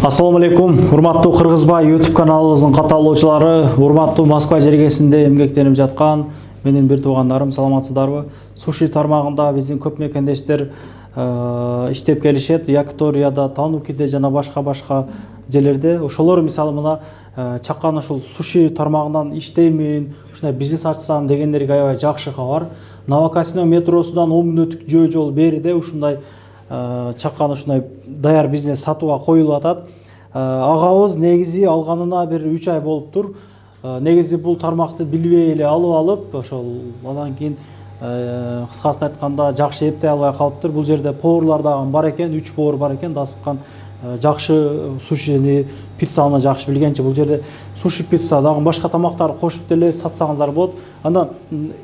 Assalamu алейкум, урматтуу Кыргызбай YouTube каналыбыздын катталуучулары, урматтуу Москва жергесинде эмгектенип жаткан менин бир туугандарым, саламатсыздарбы? Суши тармагында биздин көп мекендештер иштеп келишет, Якторияда, Танукиде жана башка жерлерде. Ошолор мисалы мына чакан ушул суши тармагынан иштеймин, ушундай бизнес ачсам дегендерге аябай жакшы кабар. Новокасино метросунан 10 мүнөттүк жөө бериде ушундай чакан ушундай даяр бизнес сатууга коюлуп атат. Агабыз негизи алганына бир 3 ай болуптур. Негизи бул тармакты билбей эле алып, ошол андан кийин кыскасын айтканда жакшы эптей албай калыптыр. Бул жерде поварлар дагы бар экен, 3 повар бар экен, дасыккан жакшы сушини, пиццаны жакшы билгенчи. Бул жерде суши, пицца дагы башка тамактарды кошуп деле сатсаңыздар болот. Андан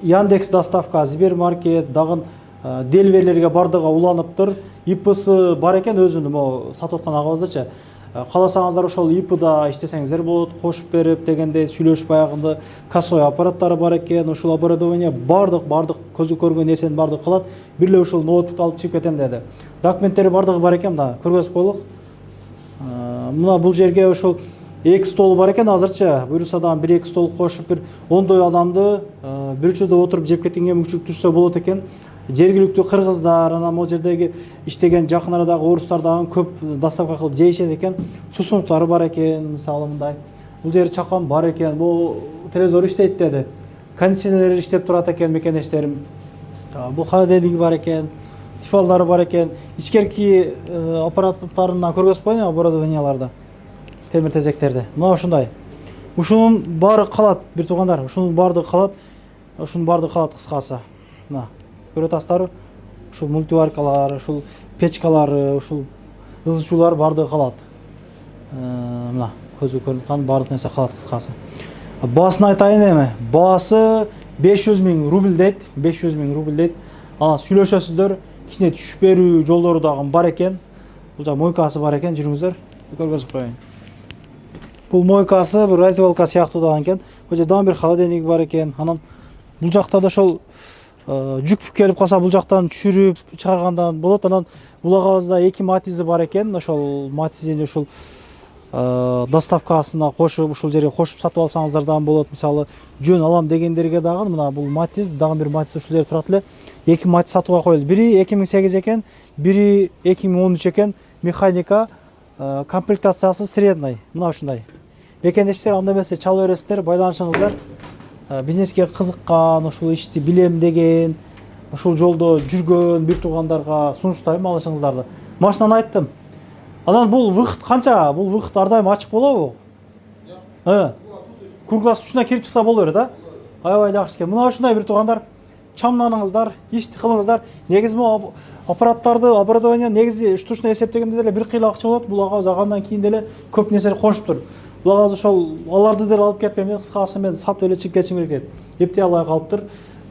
Яндекс доставка, Сбермаркет дагы деливерлерге бардыгы уланыптыр. ИПсы бар экен, өзүнүн могу сатып аткан агабыздачы. Кааласаңыздар ошол ИПда иштесеңиздер болот, кошуп берип дегенде сүйлөшүп аягында кассовый аппараттары бар экен, ушул оборудование бардык көзү көргөн нерсени бардык кылат. Бир эле ушул ноутбукту алып чыгып кетем деди. Документтери бардыгы бар экен да, көргөзүп коелук. Мына бул жерге ошол 2 стол бар экен азырча. Буюрса дагы 1-2 стол кошуп бир 10 адамды бир учурда отуруп жеп кеткенге мүмкүнчүлүк түшсө болот экен. Жергиликтүү кыргыздар, анан могу жердеги иштеген жакын арадагы орустар дагы көп доставка кылып жейишет экен. Сусунуктары бар экен, мисалы мындай. Бул жер чакан бар экен, бул телевизор иштейт деди. Кондиционерлер иштеп турат экен мекендештерим. Бул холодильниги бар экен, тифалдары бар экен. Ичкерки аппараттарынан көргөзүп коеюн оборудованияларды. Темир тезектерди. Мына ушундай. Ушунун баары калат, бир туугандар. Ушунун баардыгы калат. Ушунун баардыгы калат кыскасы. Мына көрөт астары, ушул мультиваркалар, ушул печкалар, ушул ызычуулар баардыгы калат. Мына көзгө көрүнүп калган баардык нерсе калат кыскасы. Баасын айтайын эми. Баасы 500 000 рубль дейт, 500 000 рубль дейт. Анан сүйлөшөсүздөр, кичине түшүп берүү жолдору дагы бар экен. Бул жак мойкасы бар экен, жүрүңүздөр. Көргөзүп коеюн. Бул мойкасы, бир раздевалка сыяктуу дагы экен. Бул жерде дагы бир холодильник бар экен. Анан бул жакта да ошол жүк келип калса бул жактан түшүрүп чыгаргандан болот. Анан бул агабызда 2 матизи бар экен. Ошол матизини ушул доставкасына кошуп, ушул жерге кошуп сатып алсаңыздар дагы болот. Мисалы, жөн алам дегендерге дагы мына бул матиз, дагы бир матиз ушул жерде турат эле. 2 матиз сатууга коюлду. Бири 2008 экен, бири 2013 экен. Механика, комплектациясы средний. Мына ушундай. Мекендештер анда эмесе чала бересиздер, байланышыңыздар. Бизнеске кызыккан, ушул ишти билем деген, ушул жолдо жүргөн бир туугандарга сунуштайм алышыңыздарды. Машинаны айттым. Анан бул выход канча? Бул выход ар дайым ачык болобу? Круглосуточно кирип чыкса боло берет, а? Аябай жакшы экен. Мына ушундай бир туугандар, чамданыңыздар, ишти кылыңыздар. Негизи могу аппараттарды, оборудование негизи штучно эсептегенде деле бир кыйла акча болот. Бул агабыз алгандан кийин деле көп нерсе кошуптур. Бул агабыз ошол аларды деле алып кетпейм, кыскасы мен сатып эле чыгып кетишим керек дейт. Эптей албай калыптыр.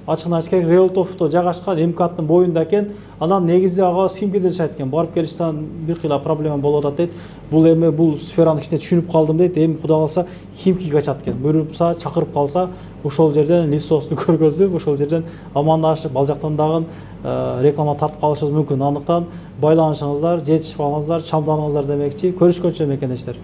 Ачыгын айтыш керек, Реутовто жайгашкан МКаттын боюнда экен. Анан негизи агабыз Химкиде жашайт экен. Барып келиштен бир кыйла проблема болуп атат дейт. Бул эми бул сфераны кичине түшүнүп калдым дейт. Эми кудай калса Химкиге качат экен. Буйрупса, чакырып калса, ошол жерден лицосун көргөзүп, ошол жерден амандашып, ал жактан дагы реклама тартып калышыбыз мүмкүн. Андыктан байланышыңыздар, жетишип алыңыздар, чамданыңыздар демекчи. Көрүшкөнчө мекендештер.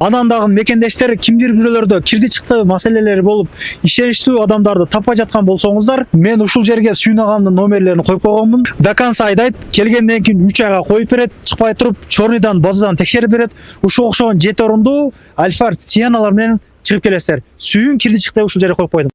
Анан дагы мекендештер кимдир бирөөлөрдө кирди чыкты маселелери болуп, ишеничтүү адамдарды таппай жаткан болсоңуздар, мен ушул жерге сүйүнагамдын номерлерин коюп койгонмун. До конца айдайт, келгенден кийин 3 айга коюп берет, чыкпай туруп, чорныйдан базадан текшерип берет. Ушул окшогон 7 орундуу Альфард Сиеналар менен чыгып келесиздер. Сүйүн кирди чыкты ушул жерге коюп койдум.